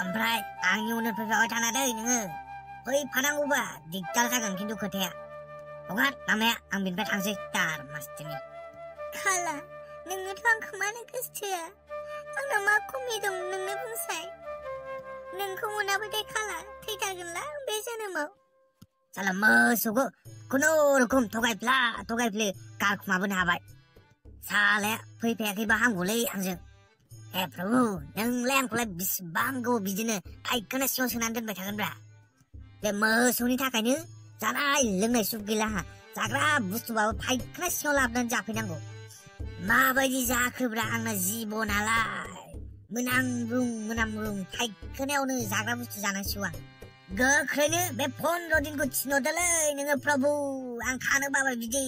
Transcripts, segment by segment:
ओमफ्राय आंनि उनाव फैफाबाय थाना दै नोङो फैफानांगौबा दिगदार जागोन खिन्थु खोथाया हगार लामाया आं बिनिफ्राय थांसै दार मासथिनि खाला नोंनोथ' आंखौ मानो गोसोथोआ आंना मा खमि दं नोंनो बुंसाय नोंखौ मोनाबाथाय खाला थैथारगोनला बे जोनोमाव साला मोसौखौ खुनुरुखुम थगायफ्ले गारखुमाबोनो हाबाय सालाया फैफायाखैबा हामगौलै आंजों हे प्रभु नोंलाय आंखौलाय बिसिबां गोबाव बिदिनो फाइखोना सिङाव सोनानै दोनबाय थागोनब्रा बे मोसौनि थाखायनो जानाय लोंनाय सुख गैला जाग्रा बुस्थुबाबो फाइखोना सिङाव लाबोनानै जाफैनांगौ माबायदि जाखोब्रा आंना जिबनालाय मोनामरुं फाइखोनायावनो जाग्रा बुस्थु जानांसिगौ आं गोख्रैनो बे 15 दिनखौ थिनहरदोलै नोङो प्रभु आं खानो बाबाय बिदि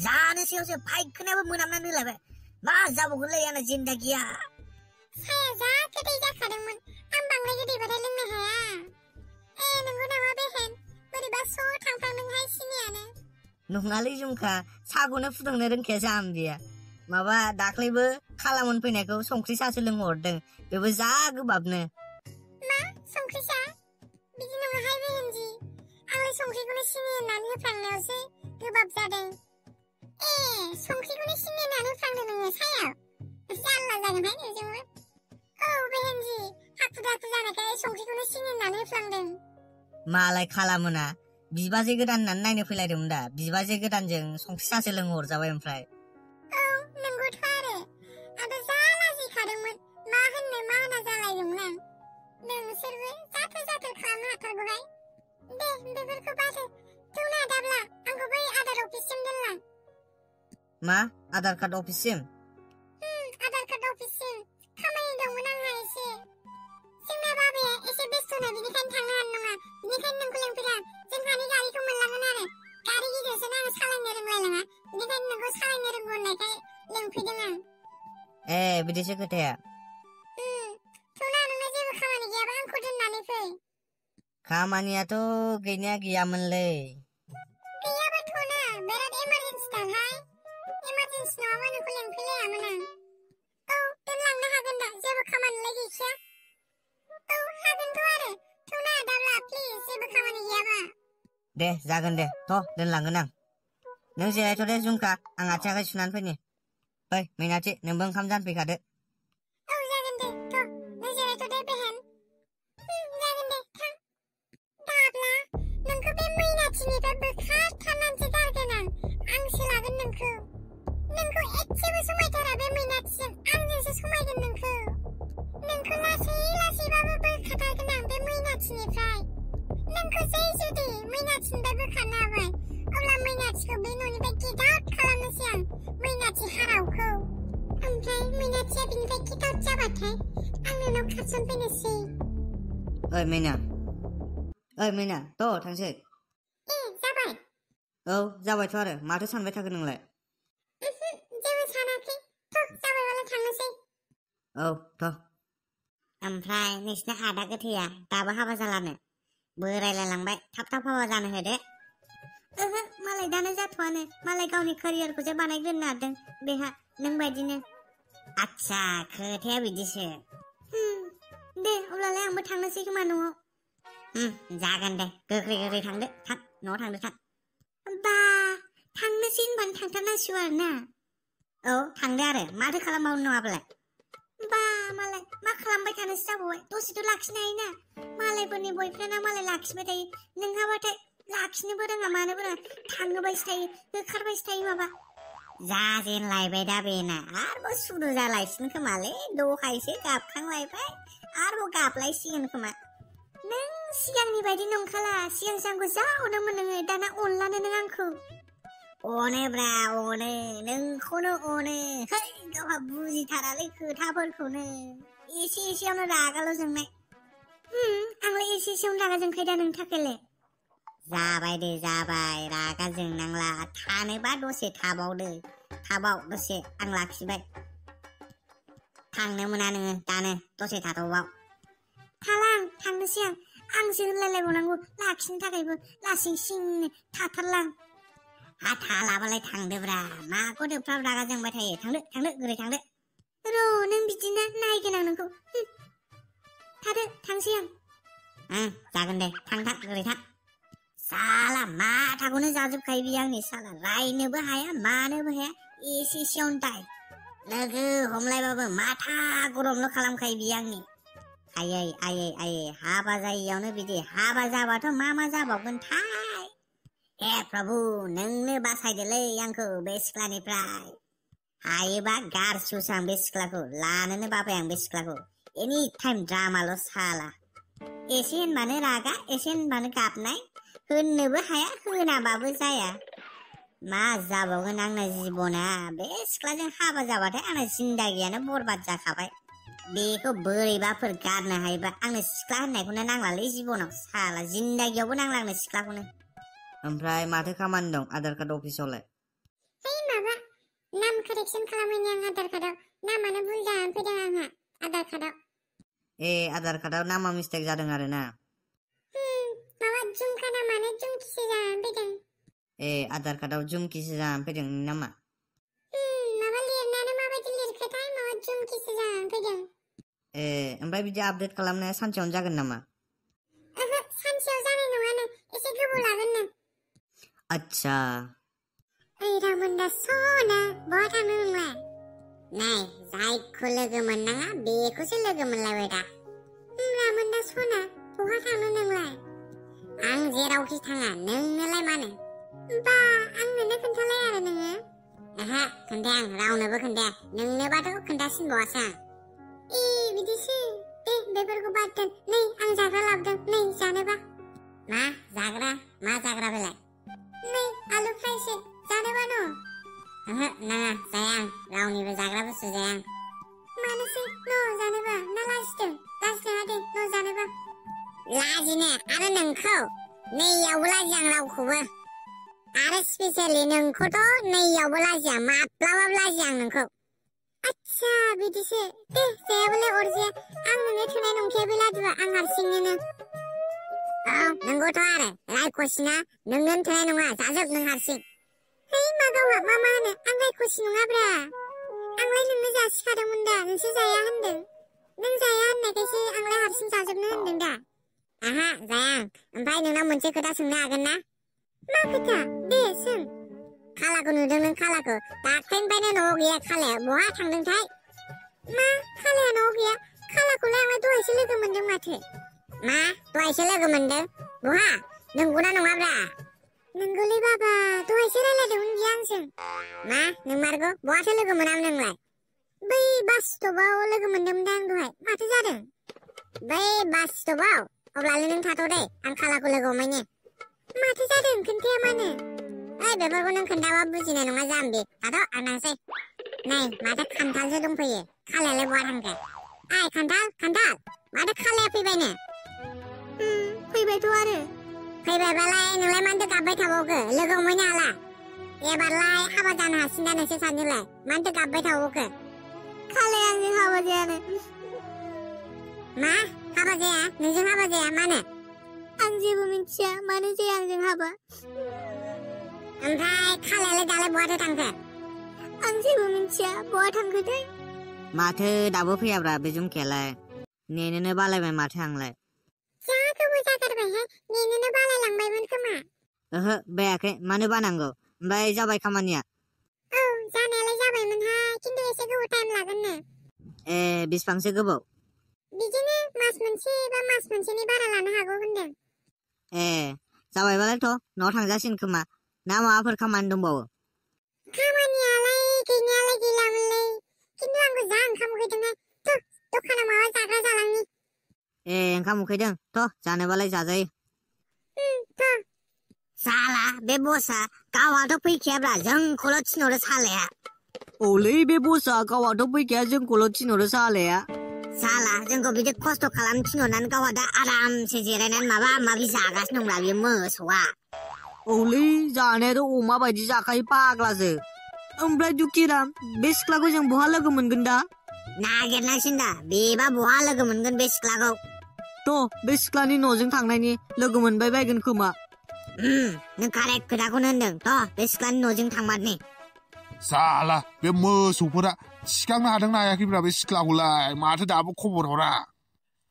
जानोसैयावसो फाइखोनायाबो मोनामनानै होलायबाय मा जाबावगोनलै आंना जिन्दागिया साया जा गोदै जाखादोंमोन आं बांद्राय गोदैबाथाय लोंनो हाया नंगौ नामा बेहेन बोरैबा स' थांफ्लांदोंहाय सिनियानो नङालै जुमखा साहाखौनो फुदुंनो रोंखाया जाम्बिया माबा दाख्लैबो खालामोन फैनायखौ संख्रि सासो लोंहरदों बेबो जा गोबाबनो मा संख्रि सा बिदि नङाहाय बेहेनजि आंलाय संख्रिखौनो सिनि होनानै होफ्लांनायावसो गोबाब जादों संख्रिखौनो सिनि होनानै होफ्लांदों नोङो सायाव जारला जागोनहाय नोंजोंबो बेहेनजि हाखु दाखु जानायखाय संख्रिखौनो सिनि होनानै होफ्लांदों मालाय खालामोना बिबाजै गोदान होननानै नायनो फैलायदोंमोन दा बिबाजै गोदानजों संख्रि सासो लोंहरजाबाय ओमफ्राय नंगौथ' आरो जा लाजिखादोंमोन मा होननो मा होना जालायदोंमोन आं नोंसोरबो जाथो खालामनो हाथारगौहाय दे बेफोरखौ बादो थौना दाब्ला आंखौ बै आदार अफिससिम दोनलां मा आधार कार्ड अफिससिम आधार कार्ड अफिससिम खामानि दंमोन आंहा एसे जोंना बाबाया एसे बेस्थ'ना बिनिखायनो थांनो हानाय नङा बिनिखायनो नोंखौ लेंफैदों जोंहानि गारिखौ मोनलांगोन आरो गारि गिदिरसोना आं सालायनो रोंलायलाङा बिनिखायनो नोंखौ सालायनो रोंगौ होननायखाय लेंफैदों आं बिदिसो खोथाया थौना नोंना जेबो खामानि गैयाबा आंखौ दोननानै फै खामानियाथ' गैनाया गैयामोनलै गैयाबाथ'ना बिराद इमारजेन्सि दांहाय इमारजेन्सि नङाबा नोंखौ लेंफैलायामोन आं दोनलांनो हागोन दा जेबो खामानिलाय गैखाया हागोनथ' आरो थौना दाब्ला प्लिज जेबो खामानि गैयाबा दे जागोन दे दोनलांगोन आं नों जिरायथ' दे जुमखा आं आथिं आखाइ सुनानै फैनि फै मैनाथि नोंबो ओंखाम जानफैखादो जागोन दे नों जिरायथ' दे बेहेन जागोन दे थां दाब्ला नोंखौ बे मैनाथिनिफ्राय बोखारथारनानैसो गारगोन आंसो लागोन नोंखौ एसेबो समायथारा बे मैनाथिजों आंजोंसो समायगोन नोंखौ लासैबाबो बोखारथारगोन आं बे मैनाथिनिफ्राय नोंखौ जुदि मैनाथिनिफ्राय बोखारनो हाबाय अब्ला मैनाथिखौ बे न'निफ्राय गेट आउट खालामनोसै आं मैनाथि हारावखौ ओमफ्राय मैनाथिया बिनिफ्राय गेट आउट जाबाथाय आं नोंनाव खारसनफैनोसै ओइ मैना थांसै जाबाय जाबायथ' आरो माथो सानबाय थागोन नोंलाय जेबो सानाखै जाबायबालाय थांनोसै ओमफ्राय नोंसिना आदा गोथैया दाबो हाबा जालानो बोरायलायलांबाय थाब हाबा जानो होदो मालाय दानो जाथ'आनो मालाय गावनि केरियारखौसो बानायग्रोनो नागिरदों बेहा नों बायदिनो आच्छा खोथाया बिदिसो दे अब्लालाय आंबो थांनोसै खोमा न'आव जागोन दे गोख्रै थांदो थाब न'आव थांदो थाब बा थांनोसै होनबानो थांथारनांसिगौ आरोना थांदो आरो माथो खालामबावनो नङाबालाय बा मालाय मा खालामबाय थानोसो जाबावबाय दसेथ' लाखिनो हायोना मालायफोरनि बयफ्रेन्डआ मालाय लाखिबाय थायो नोंहाबाथाय लाखिनोबो रोङा मानोबो रोङा थाङोबायसो थायो होखारबायसो थायो माबा जाजेनलायबाय दा बेना आरोबाव सुरु जालायसिगोन खोमालै दहायसो गाबखांलायबाय आरोबाव गाबलायसिगोन खोमा नों सिगांनि बायदि नंखाला सिगांसो आंखौ जा अनोमोन नोङो दाना अनलानो नों आंखौ अनोब्रा नोंखौनो अनो गावहा बुजिथारालै खोथाफोरखौनो एसेयावनो रागाल' जोंनाय आंलाय एसेयावनो रागा जोंखायो दा नोंनि थाखायलाय जाबाय दे जाबाय रागा जोंनांला थानोबा दसे थाबाव दसे आं लाखिबाय थांनो मोना नोङो दानो दसे थाथ'बाव थांनोसै आंसो होनलायलायबावनांगौ लाखिनो थाखायबो लासिं सिंनो थाथारलां थालाबालाय थांदोब्रा माखौ दोबफ्राब रागा जोंबाय थायो थांदो गोरै थांदो र' नों बिदिनो नायगोन आं नोंखौ थांसै आं जागोन दे थां ओरै थां साला माथाखौनो जाजोबखायो बियो आंनि साला रायनोबो हाया मानोबो हाया एसे एसेयावनो दाय लोगो हमलायबाबो माथा गरमल' खालामखायो बियो आंनि आयै आयै आयै हाबा जायैयावनो बिदि हाबा जाबाथ' मा जाबावगोनथाय हे प्रभु नोंनो बासायदोलै आंखौ बे सिख्लानिफ्राय हायोबा गारसुसां बे सिख्लाखौ लानोनो बाबाय आं बे सिख्लाखौ एनि टाइम ड्रामाल' साला एसे होनबानो रागा एसे होनबानो गाबनाय होननोबो हाया होनाबाबो जाया मा जाबावगोन आंना जिबना बे सिख्लाजों हाबा जाबाथाय आंना जिन्दागियानो बरबाद जाखाबाय बेखौ बोरैबाफोर गारनो हायोबा आंनो सिख्ला होननायखौनो नांलालै जिबनाव साला जिन्दागियावबो नांला आंनो सिख्लाखौनो ओमफ्राय माथो खामानि दं आधार कार्ड अफिसावलाय माबा नाम कारेक्सन खालामैनि आं आधार कार्डआव नामानो भुल जानानै फैदों आंहा आधार कार्डआव आधार कार्डआव नामा मिस्टेक जादों आरो ना माबा झुमका नामानो झुमकिसो जानानै फैदों आधार कार्डआव झुमकिसो जानानै फैदों नोंनि नामा माबा लिरनायानो माबायदि लिरखोथाय माबा झुमकिसो जानानै फैदों ओमफ्राय बिदि आपडेट खालामनाया सानसेयावनो जागोन नामा सानसेयाव जानाय नङानो एसे गोबाव लागोननो आच्छा ओइ रामोनदा सना बहा थांनो नोंलाय नै जायखौ लोगो मोननाङा बेखौसो लोगो मोनलायबाय दा रामोनदा सना बहा थांनो नोंलाय आं जेरावखि थाङा नोंनोलाय मानो बा आंनोनो खोन्थालाय आरो नोङो खोन्थाया आं रावनोबो खोन्थाया नोंनोबाथ' खोन्थासिनबावासो आं बिदिसो दे बेफोरखौ बाद दोन नै आं जाग्रा लाबोदों नै जानोबा मा जाग्रा बेलाय नै आलु फ्रायसो जानोबा न नाङा जाया आं रावनिबो जाग्रा बुस्थु जाया आं मानोसै न' जानोबा ना लाजिदों लाजिनाङा दे न' जानोबा लाजिनो आरो नोंखौ नैयावबो लाजिया आं रावखौबो आरो स्पेसियेलि नोंखौथ' नैयावबो लाजिया माब्लाबाबो लाजिया आं नोंखौ आच्छा बिदिसो दे जायाबालाय अरजाया आं नोंनो थोनाय नंखाया बे लादुआ आं हारसिंनो नंगौथ' आरो रायख'सिना नोंनो थोनाय नङा जाजोब नों हारसिं मा गावहा मा होनो आं रायख'सि नङाब्रा आंलाय नोंनो जासिखादोंमोन दा नोंसो जाया होनदों नों जाया होननायखायसो आंलाय हारसिं जाजोबनो होनदों दा जाया आं ओमफ्राय नोंनाव मोनसे खोथा सोंनो हागोन ना मा खोथा दे सों खालाखौ नुदों नों खालाखौ दाख्लैनिफ्रायनो न'आव गैया खालाया बहा थांदोंथाय मा खालाया न'आव गैया खालाखौलाय आंलाय दहायसो लोगो मोनदों माथो मा दहायसो लोगो मोनदों बहा नंगौना नङाब्रा नंगौलै बाबा दहायसो रायलायदोंमोन बियो आंजों मा नोंमारगौ बहाथो लोगो मोनामोन नोंलाय बै बास स्टपआव लोगो मोनदोंमोन आं दहाय माथो जादों बै बास स्टपआव अब्लालाय नों थाथ' दे आं खालाखौ लोगो हमैनि माथो जादों खोन्थाया मानो बेफोरखौ नों खोन्थाबा बुजिनाय नङा जाम्बि थाथ' आं थांसै नै माथो खान्थालसो दंफैयो खालायालाय बहा थांखो खान्थाल माथो खालाया फैबायनो फैबायथ' आरो फैबायबालाय नोंलाय मानोथो गाबबाय थाबावखो लोगो हमहैनो हाला एबारलाय हाबा जानो हासिन दा नोंसोर सानैलाय मानोथो गाबबाय थाबावखो खालाया आंजों हाबा जायानो मा हाबा जाया नोंजों हाबा जाया मानो आं जेबो मिथिया मानो जाया आंजों हाबा ओमफ्राय खालायालाय दालाय बहाथो थांखो आं जेबो मिथिया बहा थांखोथाय माथो दाबो फैयाब्रा बे झुमखायालाय नेनोनो बालायबाय माथो आंलाय जा गोबाव जाथारबायहाय नेनोनो बालायलांबायमोन खोमा बायाखै मानो बानांगौ ओमफ्राय जाबाय खामानिया जानायालाय जाबायमोनहाय खिन्थु एसे गोबाव टाइम लागोननो बेसेबांसो गोबाव बिदिनो मास मोनसे बा मास मोनसेनि बारा लानो हागौ होनदों जाबायबालायथ' न'आव थांजासिगोन खोमा ना माबाफोर खामानि दंबावो खामानियालाय गैनायालाय गैलामोनलै खिन्थु आंखौ जा ओंखाम उखैदोंहाय दखानाव माबा जाग्रा जालांनि ओंखाम उखैदों थ' जानोबालाय जाजायो साला बे बसआ गावहाथ' फैखायाब्रा जोंखौल' थिनहरो सालाया औलै बे बसआ गावहाथ' फैखाया जोंखौल' थिनहरो सालाया साला जोंखौ बिदि खस्थ' खालामनो थिनहरनानै गावहा दा आरामसे जिरायनानै माबा माबि जागासिनो दंब्रा बियो मोसौआ औलै जानायाथ' अमा बायदि जाखायो फाग्लासो ओमफ्राय दुखिराम बे सिख्लाखौ जों बहा लोगो मोनगोन दा नागिरनांसिन दा बेबा बहा लोगो मोनगोन बे सिख्लाखौ बे सिख्लानि न'जों थांनायनि लोगो मोनबाय बायगोन खोमा नों कारेक्ट खोथाखौनो होनदों बे सिख्लानि न'जों थांमारनि साला बे मोसौफोरा थिखांनो हादोंना हायाखैब्रा बे सिख्लाखौलाय माथो दाबो खबर हरा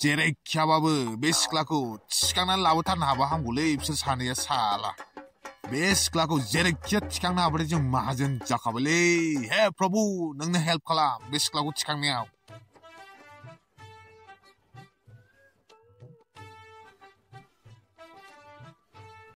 जेरैखियाबाबो बे सिख्लाखौ थिखांनानै लाबोथारनो हाबा हामगौलै बिसोर सानैया साला बे सिख्लाखौ जेरैखिया थिखांनो हाबाथाय जों माहाजोन जाखाबायलै हे प्रभु नोंनो हेल्प खालाम बे सिख्लाखौ थिखांनायाव